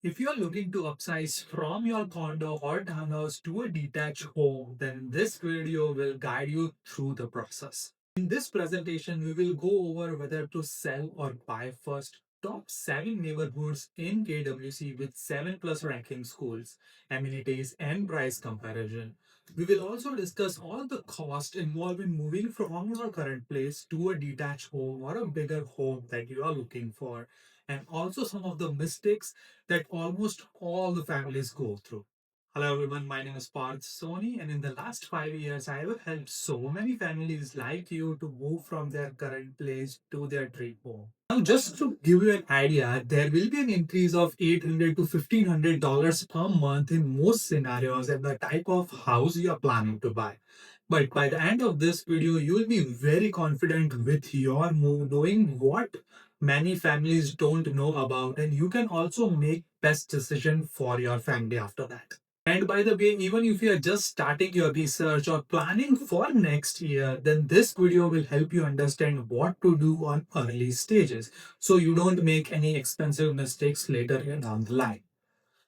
If you're looking to upsize from your condo or townhouse to a detached home, then this video will guide you through the process. In this presentation, we will go over whether to sell or buy first. Top 7 neighborhoods in KWC with 7 plus ranking schools, amenities, and price comparison. We will also discuss all the cost involved in moving from your current place to a detached home or a bigger home that you are looking for, and also some of the mistakes that almost all the families go through. Hello everyone, my name is Parth Soni, and in the last 5 years, I have helped so many families like you to move from their current place to their dream home. Now, just to give you an idea, there will be an increase of $800 to $1,500 per month in most scenarios and the type of house you are planning to buy. But by the end of this video, you will be very confident with your move, knowing what many families don't know about, and you can also make best decision for your family after that. And by the way, even if you are just starting your research or planning for next year, then this video will help you understand what to do on early stages so you don't make any expensive mistakes later down the line.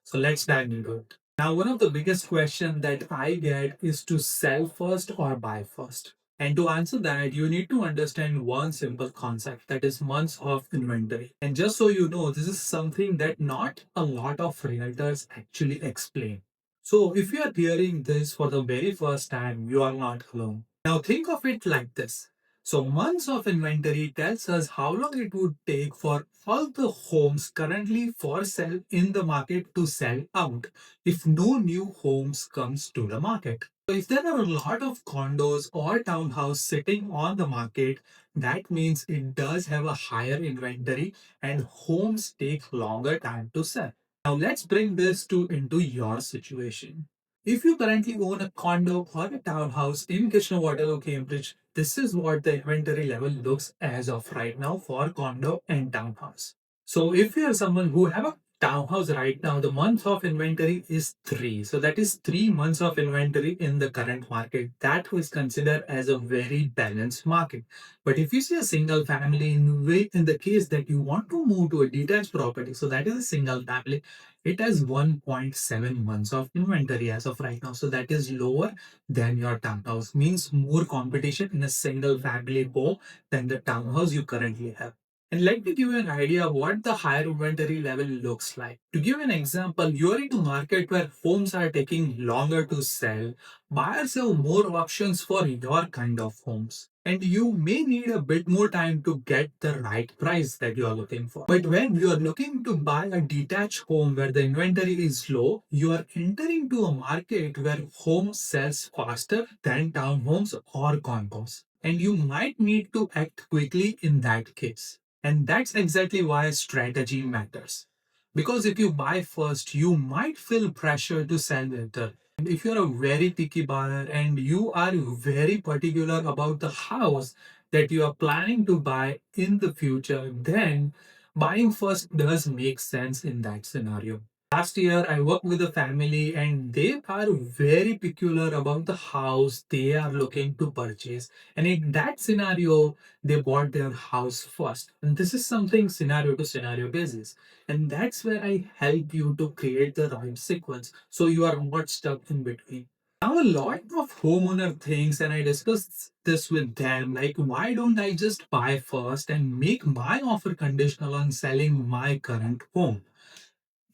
So let's dive into it. Now, one of the biggest questions that I get is to sell first or buy first. And to answer that, you need to understand one simple concept, that is months of inventory. And just so you know, this is something that not a lot of realtors actually explain. So if you are hearing this for the very first time, you are not alone. Now think of it like this. So months of inventory tells us how long it would take for all the homes currently for sale in the market to sell out if no new homes comes to the market. So if there are a lot of condos or townhouse sitting on the market, that means it does have a higher inventory and homes take longer time to sell. Now let's bring this into your situation. If you currently own a condo or a townhouse in Kitchener-Waterloo, Cambridge, this is what the inventory level looks as of right now for condo and townhouse. So if you are someone who have a townhouse right now, the month of inventory is 3. So that is 3 months of inventory in the current market. That was considered as a very balanced market. But if you see a single family in the case that you want to move to a detached property, so that is a single family, it has 1.7 months of inventory as of right now. So that is lower than your townhouse, means more competition in a single family home than the townhouse you currently have. And let me give you an idea of what the higher inventory level looks like. To give an example, you're in a market where homes are taking longer to sell. Buyers have more options for your kind of homes. And you may need a bit more time to get the right price that you are looking for. But when you are looking to buy a detached home where the inventory is low, you are entering to a market where home sells faster than townhomes or condos. And you might need to act quickly in that case. And that's exactly why strategy matters. Because if you buy first, you might feel pressure to sell later. And if you're a very picky buyer and you are very particular about the house that you are planning to buy in the future, then buying first does make sense in that scenario. Last year, I worked with a family and they are very peculiar about the house they are looking to purchase. And in that scenario, they bought their house first. And this is something scenario to scenario basis. And that's where I help you to create the right sequence so you are not stuck in between. Now, a lot of homeowner thinks, and I discussed this with them, like, why don't I just buy first and make my offer conditional on selling my current home?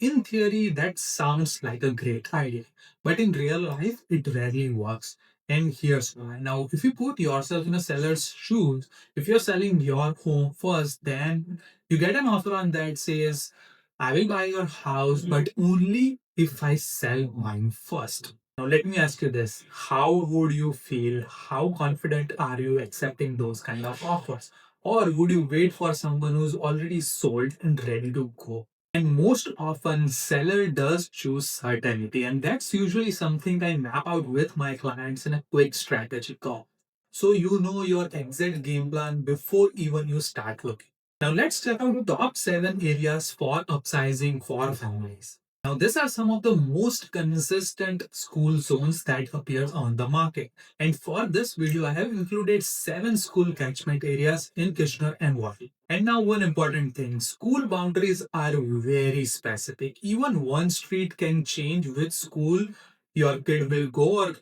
In theory, that sounds like a great idea, but in real life, it rarely works. And here's why. Now, if you put yourself in a seller's shoes, if you're selling your home first, then you get an offer on that says, I will buy your house, but only if I sell mine first. Now, let me ask you this. How would you feel? How confident are you accepting those kind of offers? Or would you wait for someone who's already sold and ready to go? And most often, seller does choose certainty, and that's usually something I map out with my clients in a quick strategy call. So you know your exit game plan before even you start looking. Now let's check out the top 7 areas for upsizing for families. Now, these are some of the most consistent school zones that appears on the market. And for this video, I have included 7 school catchment areas in Kitchener and Waterloo. And now one important thing, school boundaries are very specific. Even one street can change which school your kid will go, or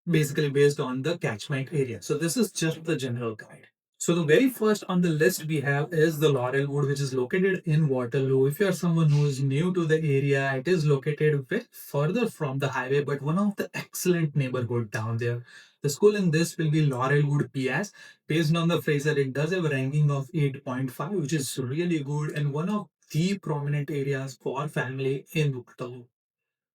basically based on the catchment area. So this is just the general guide. So the very first on the list we have is the Laurel Wood, which is located in Waterloo. If you are someone who is new to the area, it is located a bit further from the highway, but one of the excellent neighborhood down there. The school in this will be Laurel Wood PS. Based on the Fraser, it does have a ranking of 8.5, which is really good and one of the prominent areas for family in Waterloo.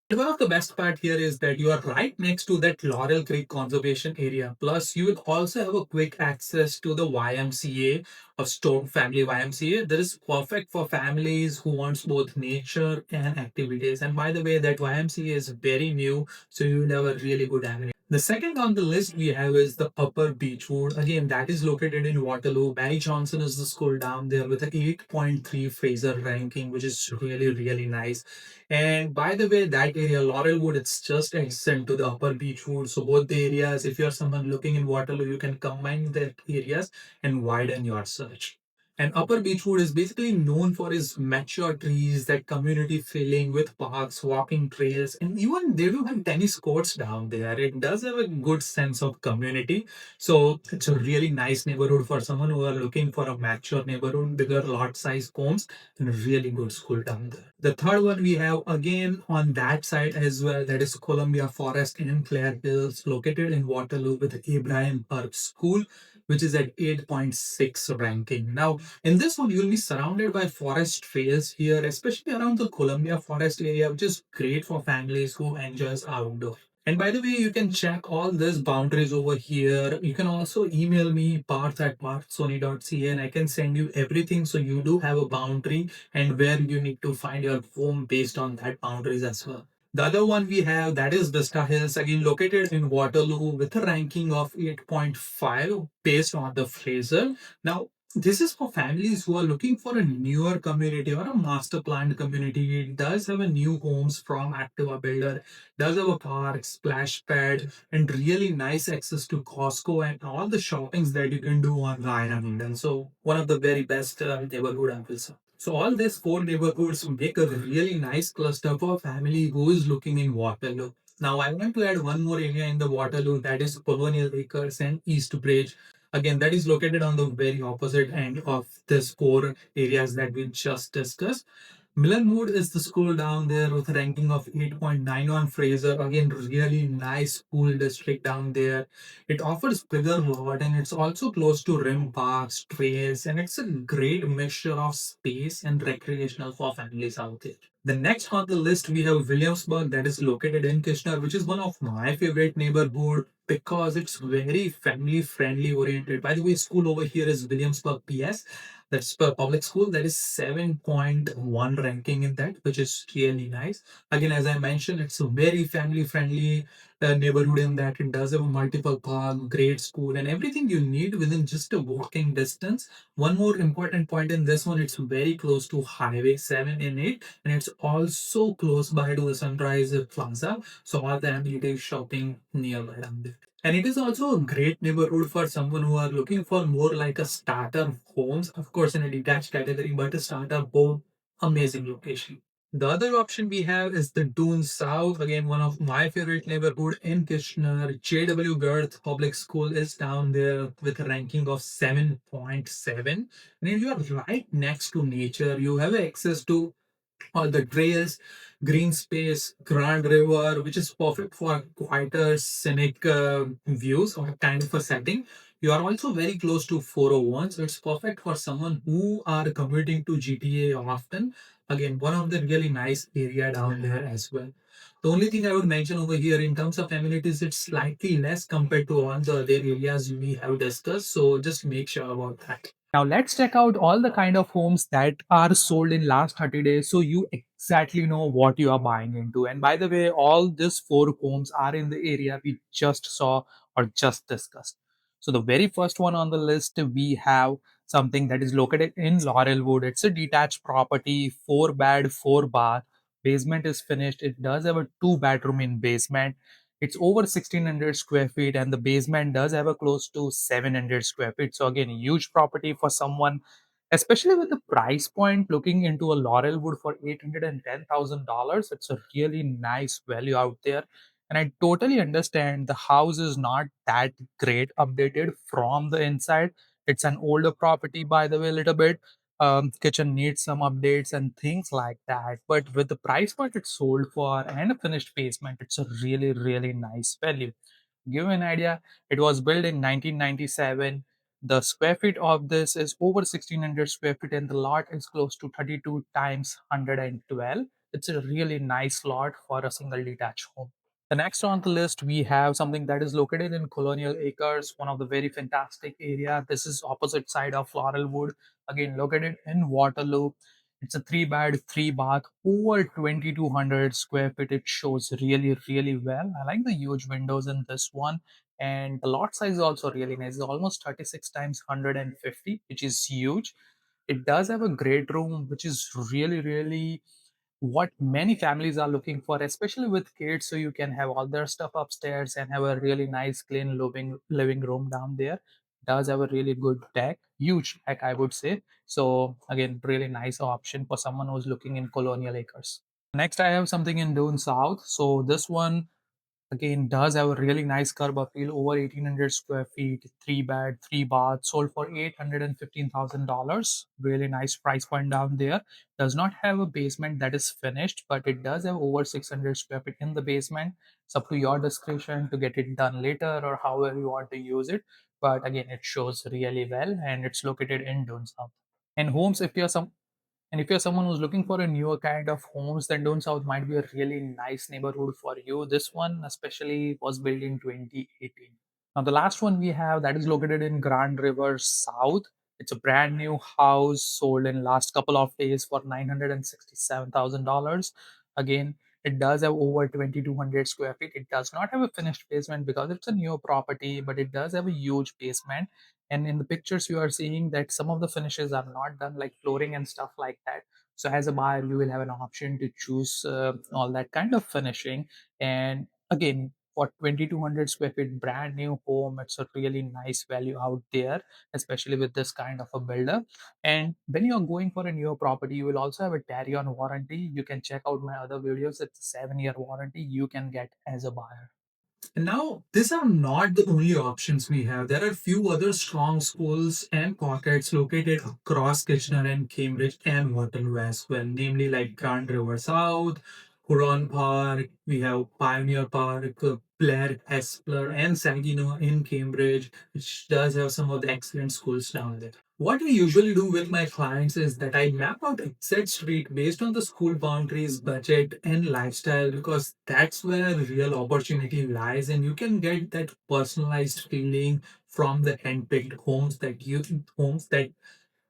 And one of the best part here is that you are right next to that Laurel Creek Conservation Area. Plus, you will also have a quick access to the YMCA of Stone Family YMCA. That is perfect for families who wants both nature and activities. And by the way, that YMCA is very new, so you will have a really good avenue. The second on the list we have is the Upper Beechwood. Again, that is located in Waterloo. Barry Johnson is the school down there with an 8.3 Fraser ranking, which is really, really nice. And by the way, that area, Laurelwood, it's just adjacent to the Upper Beechwood. So both the areas, if you're someone looking in Waterloo, you can combine the areas and widen your search. And Upper Beechwood is basically known for its mature trees, that community feeling with parks, walking trails, and even they do have tennis courts down there. It does have a good sense of community. So it's a really nice neighborhood for someone who are looking for a mature neighborhood, bigger lot size homes, and a really good school down there. The third one we have again on that side as well, that is Columbia Forest in Clare Hills, located in Waterloo with Abraham Park School, which is at 8.6 ranking. Now, in this one, you'll be surrounded by forest trails here, especially around the Columbia Forest area, which is great for families who enjoys outdoor. And by the way, you can check all these boundaries over here. You can also email me parth@parthsony.ca and I can send you everything so you do have a boundary and where you need to find your home based on that boundaries as well. The other one we have, that is Vista Hills, again located in Waterloo with a ranking of 8.5 based on the Fraser. Now, this is for families who are looking for a newer community or a master planned community. It does have a new homes from Activa Builder, does have a park, splash pad, and really nice access to Costco and all the shoppings that you can do online. And so one of the very best neighborhood I will say. So all these 4 neighborhoods make a really nice cluster for a family who is looking in Waterloo. Now I want to add one more area in the Waterloo, that is Colonial Acres and East Bridge. Again, that is located on the very opposite end of these 4 areas that we just discussed. Millenwood is the school down there with a ranking of 8.9 on Fraser. Again, really nice school district down there. It offers bigger lot and it's also close to rim parks, trails, and it's a great mixture of space and recreational for families out there. The next on the list we have Williamsburg, that is located in Kitchener, which is one of my favorite neighborhood because it's very family friendly oriented. By the way, school over here is Williamsburg PS. That's per public school. That is 7.1 ranking in that, which is really nice. Again, as I mentioned, it's a very family friendly neighborhood in that it does have a multiple park, great school, and everything you need within just a walking distance. One more important point in this one, it's very close to Highway 7 and 8, and it's also close by to the Sunrise Plaza. So all the amenities shopping nearby down there. And it is also a great neighborhood for someone who are looking for more like a starter homes, of course, in a detached category, but a starter home, amazing location. The other option we have is the Dune South. Again, one of my favorite neighborhood in Kitchener. JW Girth Public School is down there with a ranking of 7.7. And if you are right next to nature, you have access to all the trails, green space, Grand River, which is perfect for quieter, scenic views or kind of a setting. You are also very close to 401, so it's perfect for someone who are commuting to GTA often. Again, one of the really nice area down there as well. The only thing I would mention over here in terms of amenities, it's slightly less compared to all the other areas we have discussed. So just make sure about that. Now let's check out all the kind of homes that are sold in last 30 days so you exactly know what you are buying into. And by the way, all these 4 homes are in the area we just saw or just discussed. So the very first one on the list, we have something that is located in Laurelwood. It's a detached property, 4 bed, 4 bath, Basement is finished. It does have a two bedroom in basement. It's over 1600 square feet, and the basement does have a close to 700 square feet. So again, a huge property for someone, especially with the price point looking into a Laurelwood for $810,000. It's a really nice value out there. And I totally understand the house is not that great updated from the inside. It's an older property, by the way, a little bit. Kitchen needs some updates and things like that. But with the price point it's sold for and a finished basement, it's a really, really nice value. Give you an idea, it was built in 1997. The square feet of this is over 1600 square feet, and the lot is close to 32 times 112. It's a really nice lot for a single detached home. The next on the list, we have something that is located in Colonial Acres, one of the very fantastic area. This is opposite side of Laurelwood, again located in Waterloo. It's a three bed, three bath, over 2200 square feet. It shows really, really well. I like the huge windows in this one. And the lot size is also really nice. It's almost 36 times 150, which is huge. It does have a great room, which is really, really what many families are looking for, especially with kids, so you can have all their stuff upstairs and have a really nice clean living room down there. Does have a really good deck, huge deck, I would say. So again, really nice option for someone who's looking in Colonial Acres. Next, I have something in Doon South. So this one again does have a really nice curb appeal, over 1800 square feet, three bed, three bath, sold for $815,000. Really nice price point down there. Does not have a basement that is finished, but it does have over 600 square feet in the basement. It's up to your discretion to get it done later or however you want to use it. But again, it shows really well, and it's located in Doon South. And homes, if you're someone who's looking for a newer kind of homes, then Down South might be a really nice neighborhood for you. This one especially was built in 2018. Now, the last one we have that is located in Grand River South. It's a brand new house sold in last couple of days for $967,000. Again, it does have over 2200 square feet. It does not have a finished basement because it's a new property, but it does have a huge basement. And in the pictures, you are seeing that some of the finishes are not done, like flooring and stuff like that. So, as a buyer, you will have an option to choose all that kind of finishing. And again, for 2200 square feet brand new home, it's a really nice value out there, especially with this kind of a builder. And when you're going for a newer property, you will also have a carry on warranty. You can check out my other videos. It's a 7-year warranty you can get as a buyer. And now, these are not the only options we have. There are few other strong schools and pockets located across Kitchener and Cambridge and Waterloo as well, namely like Grand River South, Huron Park, we have Pioneer Park, Blair, Espler, and Saginaw in Cambridge, which does have some of the excellent schools down there. What we usually do with my clients is that I map out exact street based on the school boundaries, budget, and lifestyle because that's where real opportunity lies, and you can get that personalized feeling from the handpicked homes that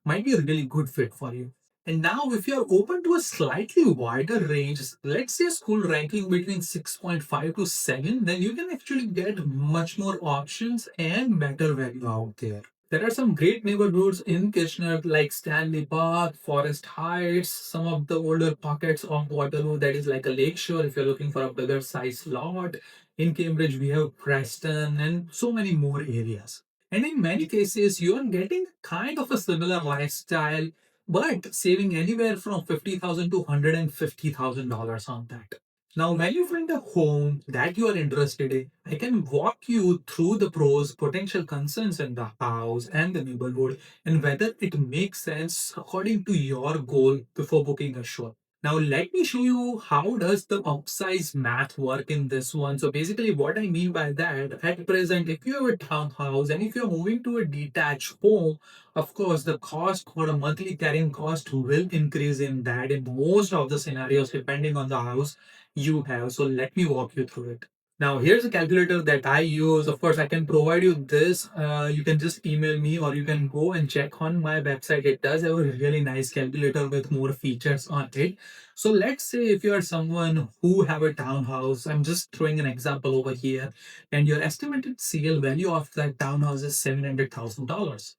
might be a really good fit for you. And now, if you're open to a slightly wider range, let's say school ranking between 6.5 to 7, then you can actually get much more options and better value out there. There are some great neighborhoods in Kitchener like Stanley Park, Forest Heights, some of the older pockets of Waterloo that is like a lakeshore if you're looking for a bigger size lot. In Cambridge, we have Preston and so many more areas. And in many cases, you are getting kind of a similar lifestyle, but saving anywhere from 50,000 to $150,000 on that. Now, when you find a home that you are interested in, I can walk you through the pros, potential concerns in the house and the neighborhood, and whether it makes sense according to your goal before booking a show. Now let me show you how does the upsize math work in this one. So basically what I mean by that, at present, if you have a townhouse and if you're moving to a detached home, of course the cost for a monthly carrying cost will increase in that in most of the scenarios depending on the house you have. So let me walk you through it. Now, here's a calculator that I use. Of course, I can provide you this. You can just email me or you can go and check on my website. It does have a really nice calculator with more features on it. So let's say if you are someone who have a townhouse, I'm just throwing an example over here, and your estimated sale value of that townhouse is $700,000.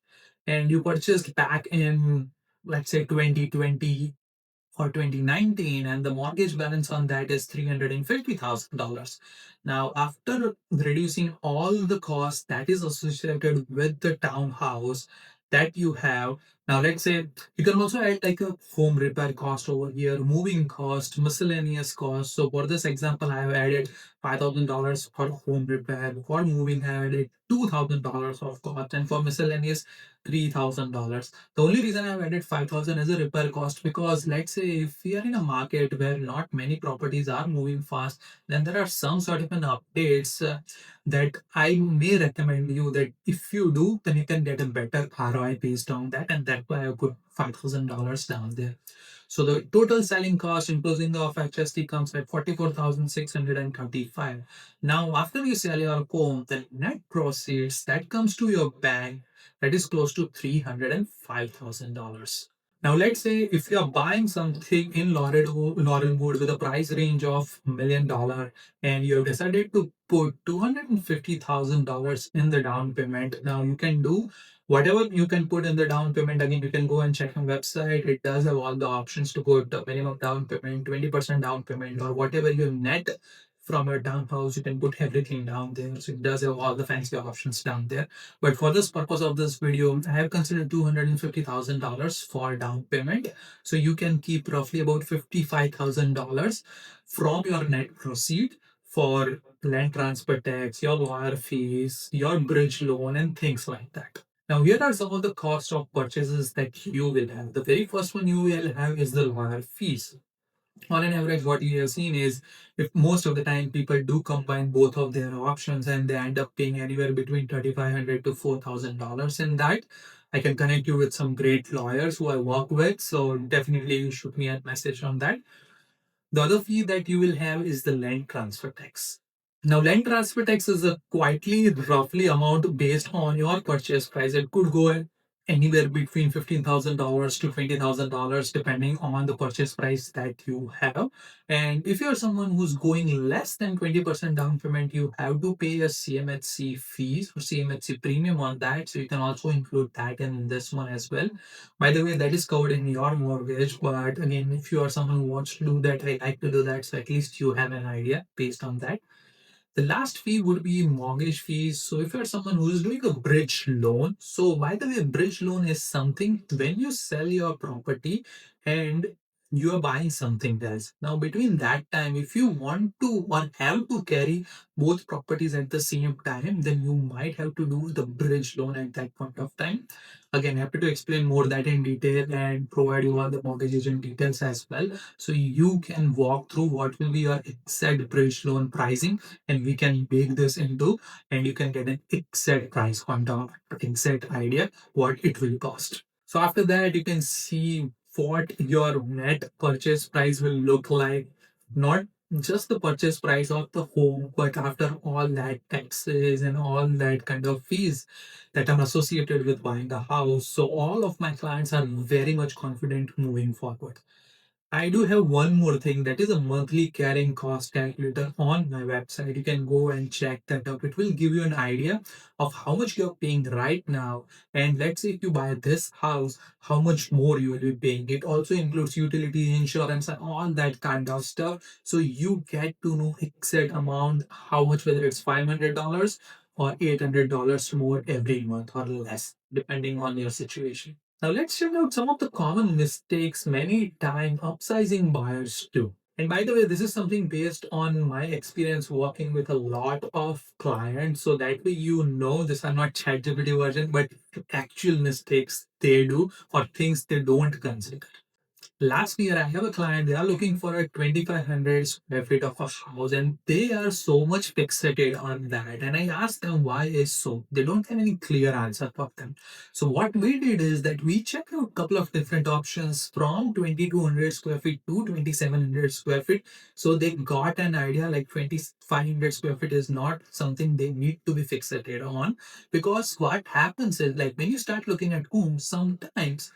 And you purchased back in, let's say, 2020 for 2019, and the mortgage balance on that is $350,000. Now, after reducing all the costs that is associated with the townhouse that you have, now let's say you can also add like a home repair cost over here, moving cost, miscellaneous cost. So for this example, I have added $5,000 for home repair. For moving, I have added $2,000 of cost, and for miscellaneous, $3,000. The only reason I've added 5,000 as a repair cost, because let's say if we are in a market where not many properties are moving fast, then there are some sort of an updates that I may recommend you that if you do, then you can get a better ROI based on that, and that's why I put $5,000 down there. So the total selling cost, including the of HST, comes at 44,625. Now, after you sell your home, the net proceeds that comes to your bank, that is close to $305,000. Now, let's say if you are buying something in Laurelwood with a price range of $1 million, and you have decided to put $250,000 in the down payment. Now, you can do whatever you can put in the down payment. Again, you can go and check on website. It does have all the options to put the minimum down payment, 20% down payment, or whatever you net from your townhouse. You can put everything down there. So it does have all the fancy options down there. But for this purpose of this video, I have considered $250,000 for down payment. So you can keep roughly about $55,000 from your net proceed for land transfer tax, your lawyer fees, your bridge loan, and things like that. Now, here are some of the cost of purchases that you will have. The very first one you will have is the lawyer fees. On an average, what you have seen is, if most of the time people do combine both of their options and they end up paying anywhere between $3,500 to $4,000 in that. I can connect you with some great lawyers who I work with, so definitely you shoot me a message on that. The other fee that you will have is the land transfer tax. Now, land transfer tax is a quietly, roughly amount based on your purchase price. It could go anywhere between $15,000 to $20,000 depending on the purchase price that you have. And if you're someone who's going less than 20% down payment, you have to pay a CMHC fees or CMHC premium on that. So you can also include that in this one as well. By the way, that is covered in your mortgage. But again, if you are someone who wants to do that, I like to do that. So at least you have an idea based on that. The last fee would be mortgage fees. So if you're someone who is doing a bridge loan, so by the way, bridge loan is something when you sell your property and you are buying something else. Now, between that time, if you want to or have to carry both properties at the same time, then you might have to do the bridge loan at that point of time. Again, happy to explain more that in detail and provide you all the mortgage agent details as well. So you can walk through what will be your exact bridge loan pricing, and we can bake this into, and you can get an exact price on top, exact idea what it will cost. So after that, you can see what your net purchase price will look like, not just the purchase price of the home, but after all that taxes and all that kind of fees that are associated with buying a house. So all of my clients are very much confident moving forward. I do have one more thing, that is a monthly carrying cost calculator on my website. You can go and check that out. It will give you an idea of how much you're paying right now. And let's say if you buy this house, how much more you will be paying. It also includes utility insurance and all that kind of stuff. So you get to know exact amount, how much, whether it's $500 or $800 more every month or less, depending on your situation. Now let's check out some of the common mistakes many time upsizing buyers do. And by the way, this is something based on my experience working with a lot of clients. So that way you know these are not ChatGPT version, but actual mistakes they do or things they don't consider. Last year, I have a client, they are looking for a 2,500 square feet of a house, and they are so much fixated on that. And I asked them why is so. They don't have any clear answer for them. So what we did is that we checked out a couple of different options from 2,200 square feet to 2,700 square feet. So they got an idea like 2,500 square feet is not something they need to be fixated on. Because what happens is, like, when you start looking at homes, sometimes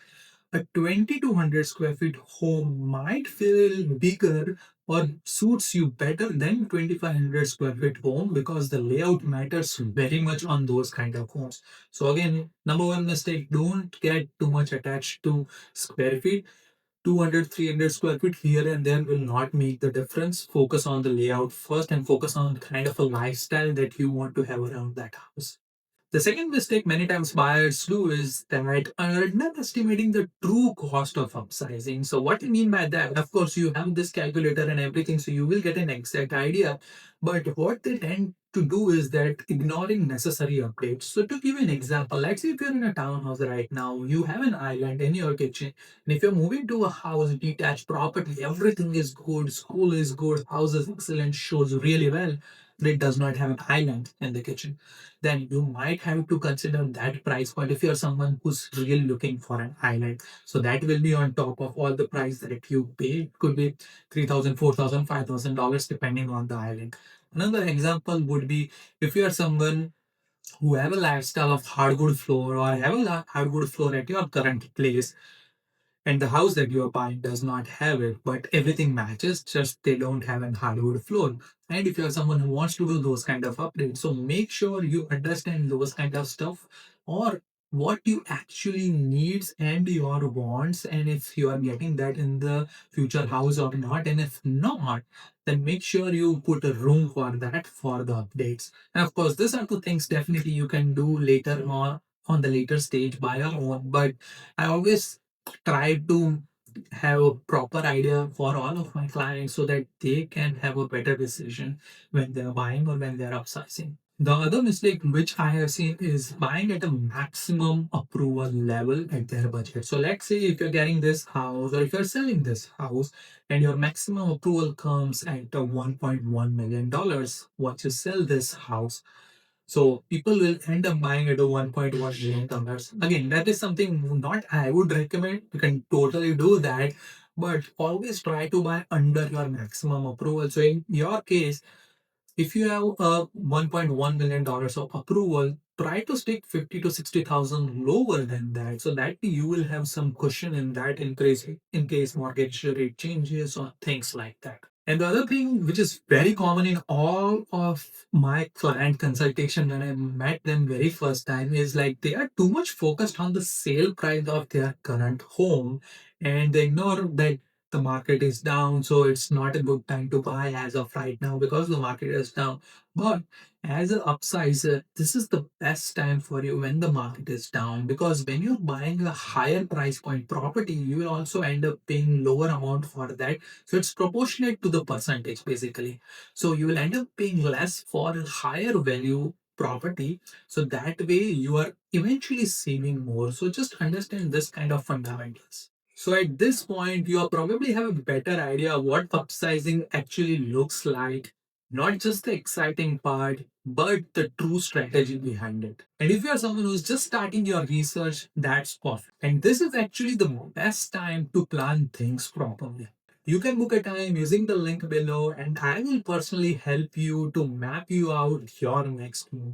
a 2,200 square feet home might feel bigger or suits you better than 2,500 square feet home, because the layout matters very much on those kind of homes. So again, number one mistake, don't get too much attached to square feet. 200, 300 square feet here and there will not make the difference. Focus on the layout first and focus on kind of a lifestyle that you want to have around that house. The second mistake many times buyers do is that underestimating the true cost of upsizing. So, what I mean by that, of course, you have this calculator and everything, so you will get an exact idea. But what they tend to do is that ignoring necessary updates. So, to give you an example, let's say if you're in a townhouse right now, you have an island in your kitchen, and if you're moving to a house, detached property, everything is good, school is good, house is excellent, shows really well, but it does not have an island in the kitchen, then you might have to consider that price point if you're someone who's really looking for an island. So that will be on top of all the price that you pay. It could be 3,000, 4,000, $5,000 depending on the island. Another example would be if you are someone who have a lifestyle of hardwood floor or have a hardwood floor at your current place, and the house that you're buying does not have it, but everything matches, just they don't have an hardwood floor. And if you're someone who wants to do those kind of upgrades, so make sure you understand those kind of stuff, or what you actually needs and your wants, and if you are getting that in the future house or not, and if not, then make sure you put a room for that for the updates. And of course, these are two things definitely you can do later on the later stage by your own, but I always try to have a proper idea for all of my clients so that they can have a better decision when they're buying or when they're upsizing. The other mistake which I have seen is buying at a maximum approval level at their budget. So let's say if you're getting this house or if you're selling this house and your maximum approval comes at $1.1 million once you sell this house, so people will end up buying at a 1.1 million dollars. Again, that is something not I would recommend. You can totally do that, but always try to buy under your maximum approval. So in your case, if you have a $1.1 million of approval, try to stick 50 to 60,000 lower than that, so that you will have some cushion in that in case mortgage rate changes or things like that. And the other thing, which is very common in all of my client consultation when I met them very first time, is like they are too much focused on the sale price of their current home and they ignore that the market is down, so it's not a good time to buy as of right now because the market is down. But as an upsizer, this is the best time for you when the market is down, because when you're buying a higher price point property, you will also end up paying lower amount for that. So it's proportionate to the percentage basically. So you will end up paying less for a higher value property. So that way you are eventually saving more. So just understand this kind of fundamentals. So at this point, you probably have a better idea what upsizing actually looks like, not just the exciting part, but the true strategy behind it. And if you are someone who's just starting your research, that's perfect. And this is actually the best time to plan things properly. You can book a time using the link below, and I will personally help you to map you out your next move.